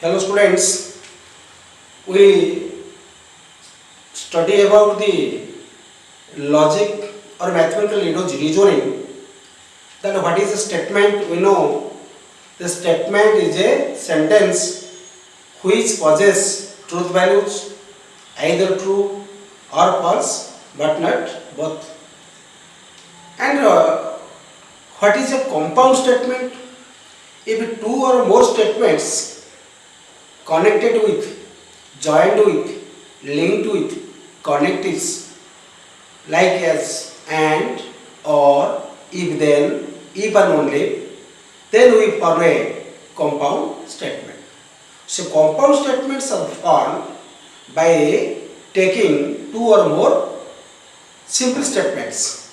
Hello students, we study about the logic or mathematical reasoning. Then what is a statement? We know the statement is a sentence which possesses truth values, either true or false, but not both. And what is a compound statement? If two or more statements connected with, joined with, linked with connectives like as and or if then, if and only, then we form a compound statement. So compound statements are formed by taking two or more simple statements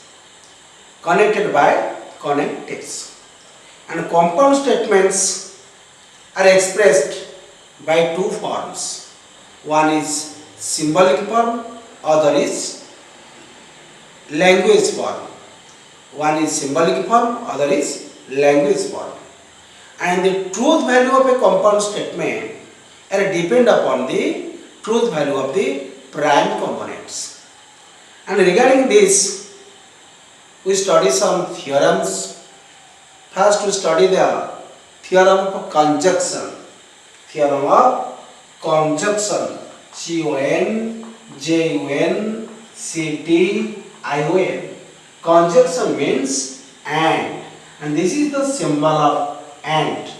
connected by connectives. And compound statements are expressed by two forms. One is symbolic form, other is language form. One is symbolic form, other is language form. And the truth value of a compound statement depend upon the truth value of the prime components. And regarding this, we study some theorems. First, we study the theorem of conjunction. Theorem of conjunction. C-O-N-J-U-N-C-T-I-O-N. Conjunction means and this is the symbol of and.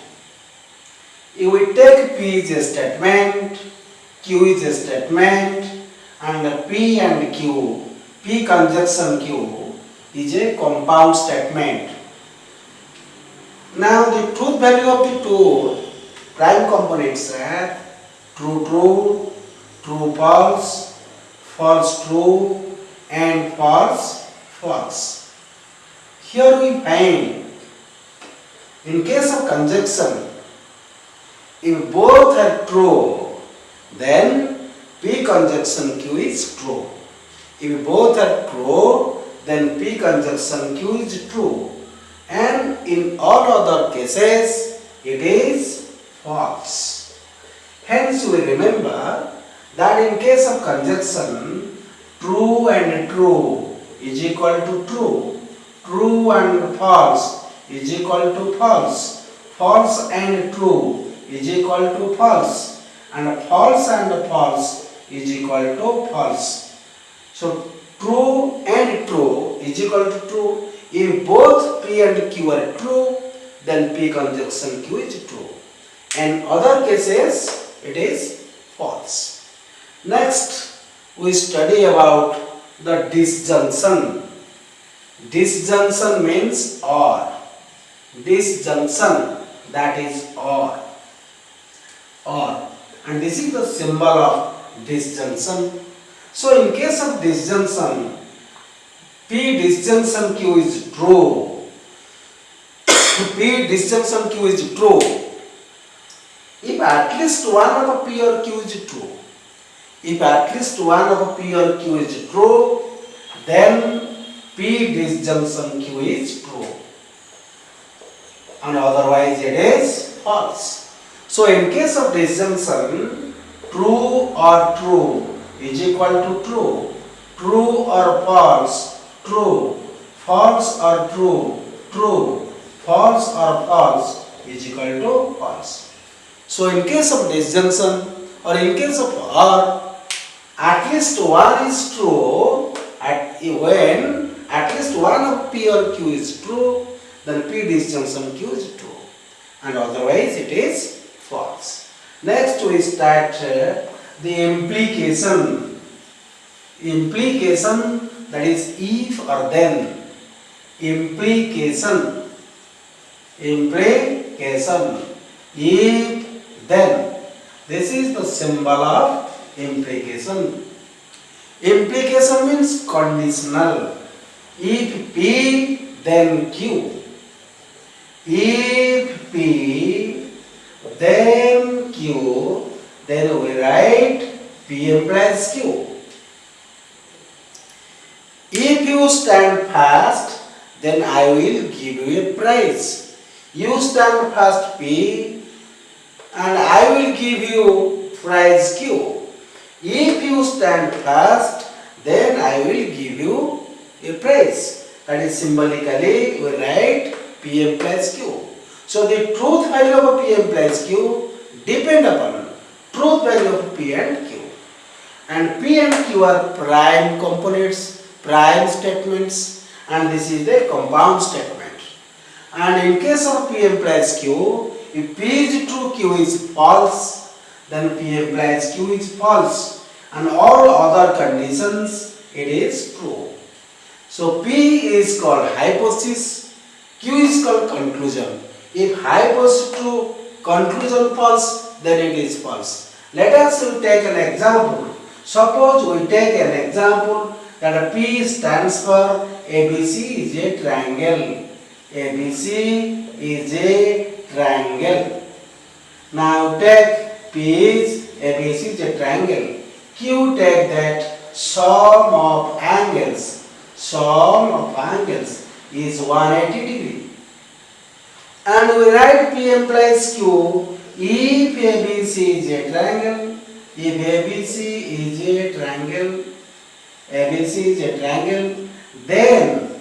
If we take P is a statement, Q is a statement, and P and Q, P conjunction Q is a compound statement. Now the truth value of the two prime components are true true, true false, false true, and false false. Here we find in case of conjunction, if both are true, then P conjunction Q is true. If both are true, then P conjunction Q is true. And in all other cases, it is false. Hence, we remember that in case of conjunction, true and true is equal to true, true and false is equal to false, false and true is equal to false, and false is equal to false. So, true and true is equal to true. If both P and Q are true, then P conjunction Q is true. And other cases, it is false. Next, we study about the disjunction. Disjunction means or. Disjunction, that is or. Or. And this is the symbol of disjunction. So, in case of disjunction, P disjunction Q is true. P disjunction Q is true if at least one of P or Q is true. If at least one of P or Q is true, then P disjunction Q is true. And otherwise it is false. So in case of disjunction, true or true is equal to true. True or false, true, false or true, true, false or false is equal to false. So in case of disjunction or in case of or, at least one is true, when at least one of P or Q is true, then P disjunction Q is true, and otherwise it is false. Next we start the implication. Implication, that is if or then. Implication. Implication. If then. This is the symbol of implication. Implication means conditional. If P, then Q. If P, then Q, then we write P implies Q. If you stand fast, then I will give you a prize. You stand fast P, and I will give you prize Q. If you stand first, then I will give you a prize. That is symbolically we write P implies Q. So the truth value of P implies Q depend upon truth value of P and Q. And P and Q are prime components, prime statements, and this is the compound statement. And in case of P implies Q, if P is true, Q is false, then P implies Q is false, and all other conditions it is true. So P is called hypothesis, Q is called conclusion. If hypothesis true, conclusion false, then it is false. Let us take an example. Suppose we take an example that P stands for ABC is a triangle. ABC is a triangle. Now take P is ABC is a triangle. Q take that sum of angles. Sum of angles is 180 degree. And we write P implies Q if ABC is a triangle. If ABC is a triangle, ABC is a triangle, then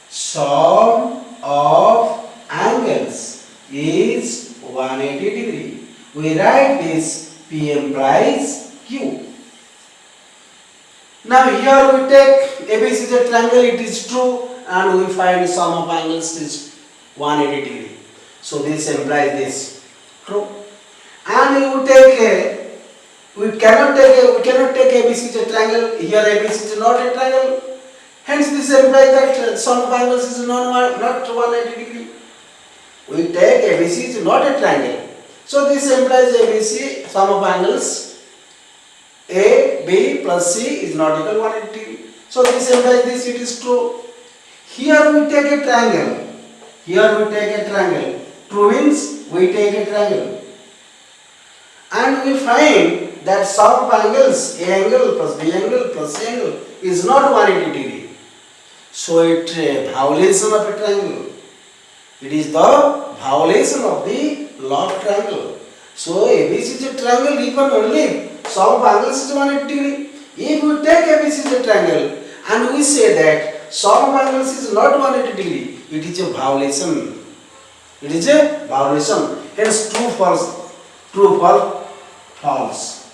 sum of angles is 180 degree. We write this P implies Q. Now here we take ABC is a triangle, it is true, and we find sum of angles is 180 degree. So this implies this true. And we cannot take ABC is a triangle. Here ABC is not a triangle. Hence this implies that sum of angles is not 180 degree. We take ABC is not a triangle. So this implies ABC sum of angles A, B plus C is not equal to 180 degree. So this implies this, it is true. Here we take a triangle. Here we take a triangle. True means we take a triangle. And we find that sum of angles A angle plus B angle plus C angle is not 180 degree. So it is a violation of a triangle. It is the violation of the law of triangle. So ABC is a triangle even only sum of angles is 180 degree. If we take ABC is a triangle and we say that sum of angles is not 180 degree, it is a violation. It is a violation. Hence true false. True false. False.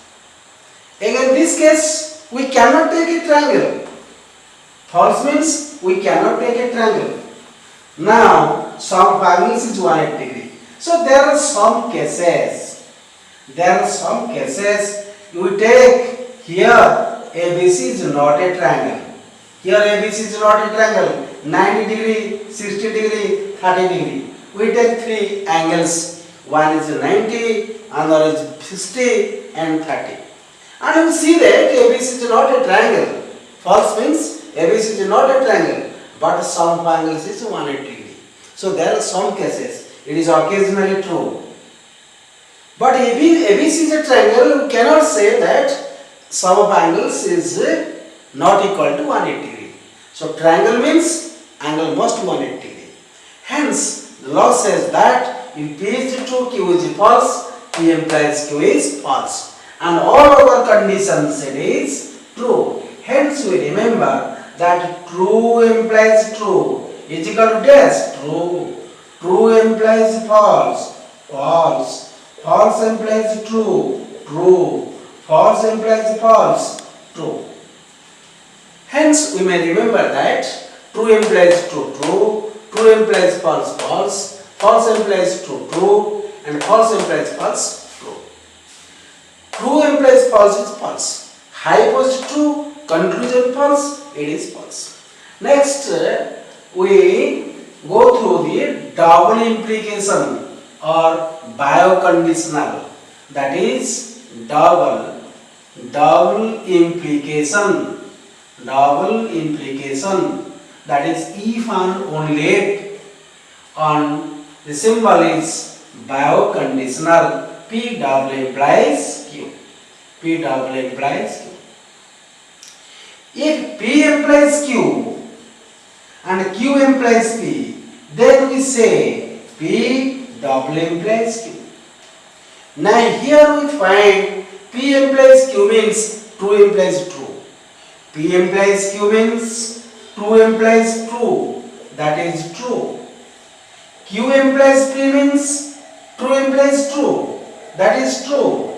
Again in this case we cannot take a triangle. False means we cannot take a triangle. Now sum of angles is 180 degree. So there are some cases. There are some cases you take here ABC is not a triangle. Here ABC is not a triangle. 90 degree, 60 degree, 30 degree. We take three angles. One is 90, another is 60 and 30. And you see that ABC is not a triangle. False means ABC is not a triangle, but sum of angles is 180 degree. So there are some cases. It is occasionally true. But if ABC is a triangle, you cannot say that sum of angles is not equal to 180 degree. So triangle means angle must be 180 degree. Hence, the law says that if P is true, Q is false, P implies Q is false. And all other conditions it is true. Hence, we remember that true implies true is equal to dash, true. True implies false, false. False implies true, true. False implies false, true. Hence, we may remember that true implies true, true. True implies false, false. False implies true, true. And false implies false, true. True implies false is false. Hypothesis true, conclusion false, it is false. Next, we go through the double implication or bioconditional. That is double implication. Double implication. That is if and only if. On the symbol is bioconditional. P double implies Q. P double implies Q. If P implies Q and Q implies P, then we say P double implies Q. Now here we find P implies Q means true implies true. P implies Q means true implies true. That is true. Q implies P means true implies true. That is true.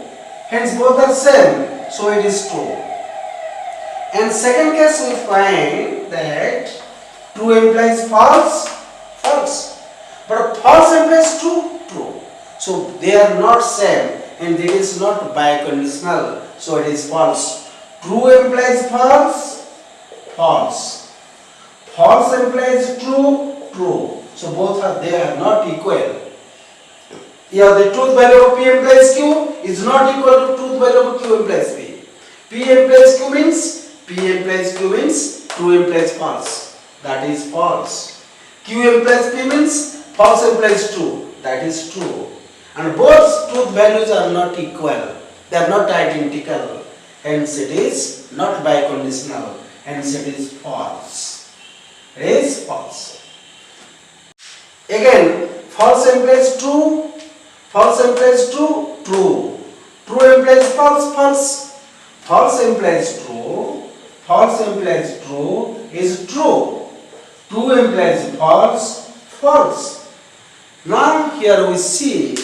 Hence both are same. So it is true. And second case we find that true implies false, false. But false implies true, true. So they are not same and it is not biconditional. So it is false. True implies false, false. False implies true, true. So both are they are not equal. Here the truth value of P implies Q is not equal to truth value of Q implies P. P implies Q means true implies false. That is false. Q implies P means false implies true. That is true. And both truth values are not equal. They are not identical. Hence it is not biconditional. Hence it is false. It is false. Again, false implies true. False implies true. True. True implies false. False. False implies true. False implies true is true. True implies false. False. Now here we see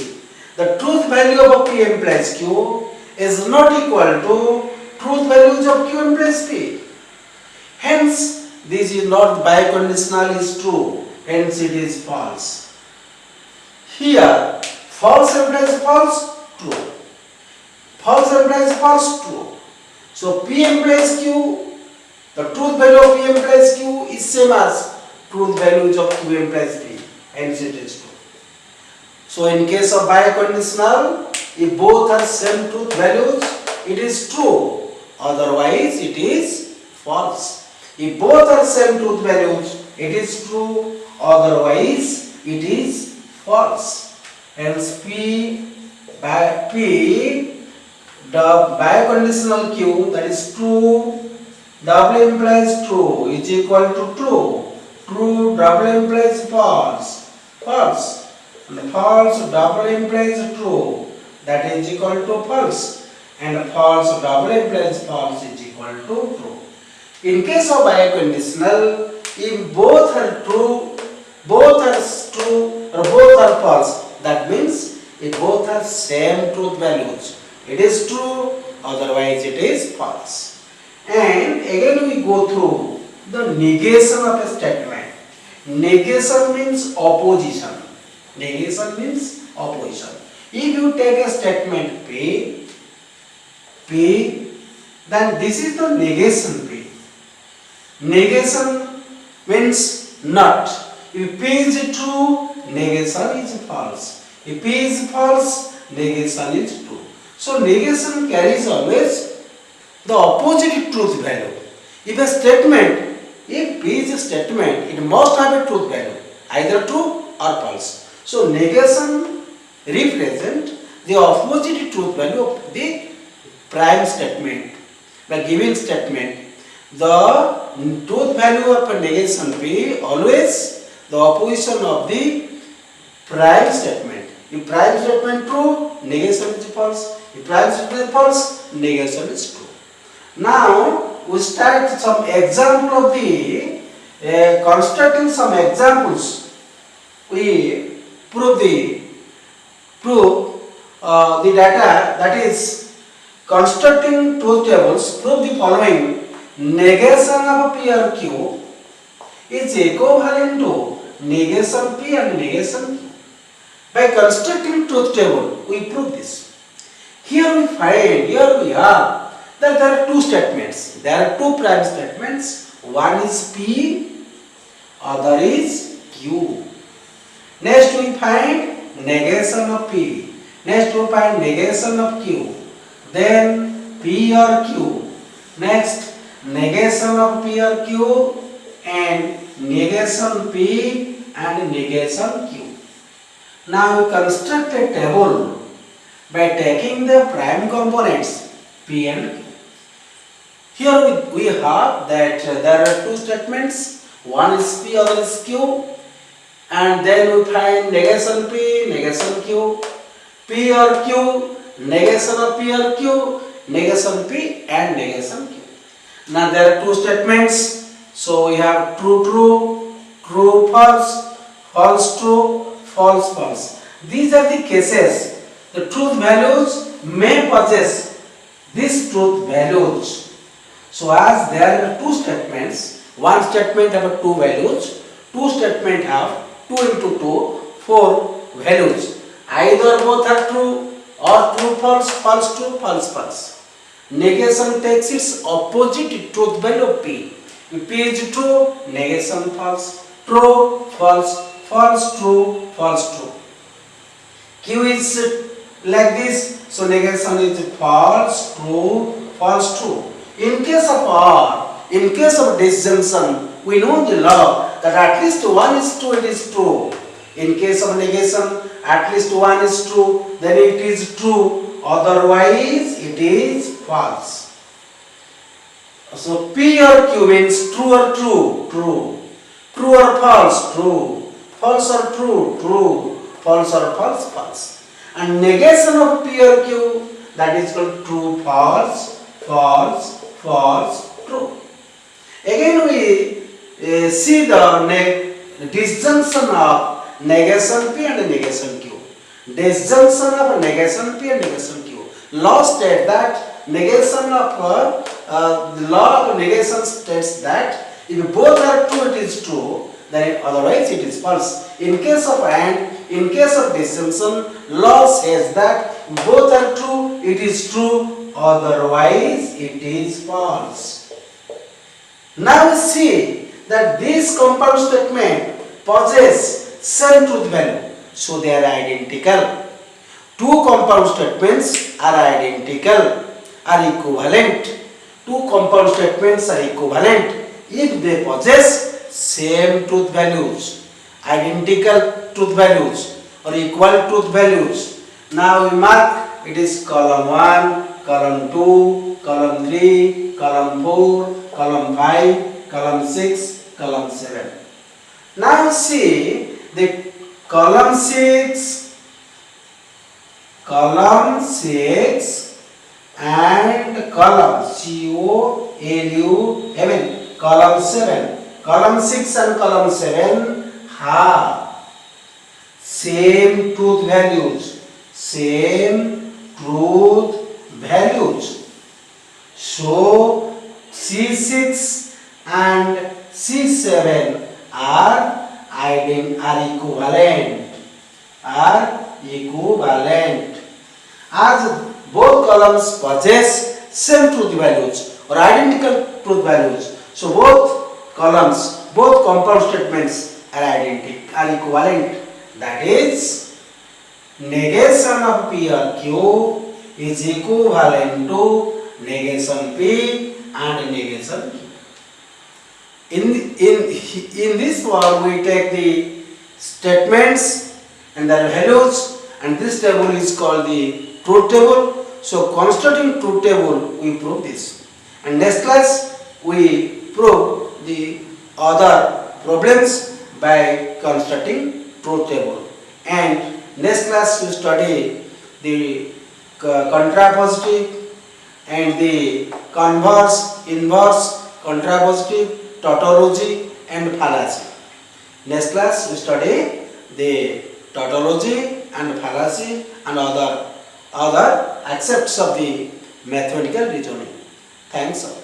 the truth value of P implies Q is not equal to truth values of Q implies P. Hence this is not biconditional is true. Hence it is false. Here false implies false, true. False implies false, true. So P implies Q, the truth value of P implies Q is same as truth values of Q implies P. Hence it is true. So in case of biconditional, if both are same truth values, it is true. Otherwise it is false. If both are same truth values, it is true. Otherwise it is false. Hence the biconditional Q, that is true, double implies true is equal to true. True double implies false. False. And false double implies true. That is equal to false. And false double implies false is equal to true. In case of biconditional, if both are true, or both are false, that means if both are same truth values, it is true, otherwise it is false. And again we go through the negation of a statement. Negation means opposition. Negation means opposition. If you take a statement P, then this is the negation P. Negation means not. If P is true, negation is false. If P is false, negation is true. So negation carries always the opposite truth value. If a statement, if P is a statement, it must have a truth value, either true or false. So negation represents the opposite truth value of the prime statement. By giving statement, the truth value of a negation P always the opposition of the prime statement. If prime statement true, negation is false. If prime statement is false, negation is true. Now we start some example of the constructing some examples. We prove the data, that is constructing truth tables. Prove the following: negation of P or Q is equivalent to negation P and negation Q. By constructing truth table, we prove this. Here we are that there are two statements. There are two prime statements. One is P, other is Q. Next we find negation of P. Next we find negation of Q. Then P or Q. Next negation of P or Q and negation P and negation Q. Now we construct a table by taking the prime components P and Q. Here we have that there are two statements. One is P, other is Q. And then we find negation P, negation Q. P P or Q, negation of P or Q, negation P and negation Q. Now there are two statements. So we have true true, true false, false true, false false. These are the cases. The truth values may possess these truth values. So as there are two statements, one statement have two values, two statement have 2 into 2, 4 values. Either both are true or true false, false true, false false. Negation takes its opposite truth value of P. If P is true, negation false, true, false, false true, false true. Q is like this, so negation is false, true, false, true. In case of R, in case of disjunction, we know the law that at least one is true, it is true. In case of negation, at least one is true, then it is true, otherwise it is false. So P or Q means true or true, true. True or false, true. False or true, true. False or false, false. And negation of P or Q, that is called true, false, false, false, true. Again we see the disjunction of negation P and negation Q. Disjunction of negation P and negation Q. Law states that negation of the law of negation states that if both are true, it is true. Then otherwise it is false. In case of and, in case of disjunction, law says that both are true, it is true, otherwise it is false. Now we see that this compound statement possess same truth value, so they are identical. Two compound statements are identical, are equivalent. Two compound statements are equivalent if they possess same truth values, identical truth values or equal truth values. Now we mark it is column 1, column 2, column 3, column 4, column 5, column 6, column 7. Now see the column 6 and column C-O-L-U-M-N, column 7. Column 6 and column 7 have same truth values, same truth values. So C6 and C7 are equivalent. As both columns possess same truth values or identical truth values, so both columns, both compound statements are equivalent. That is, negation of P or Q is equivalent to negation P and negation Q. In this form, we take the statements and their values, and this table is called the truth table. So, constructing truth table, we prove this. And next class, we prove the other problems by constructing truth table. And next class, we study the contrapositive and the converse, inverse, contrapositive, tautology and fallacy. Next class we study the tautology and fallacy and other aspects of the mathematical reasoning. Thanks all.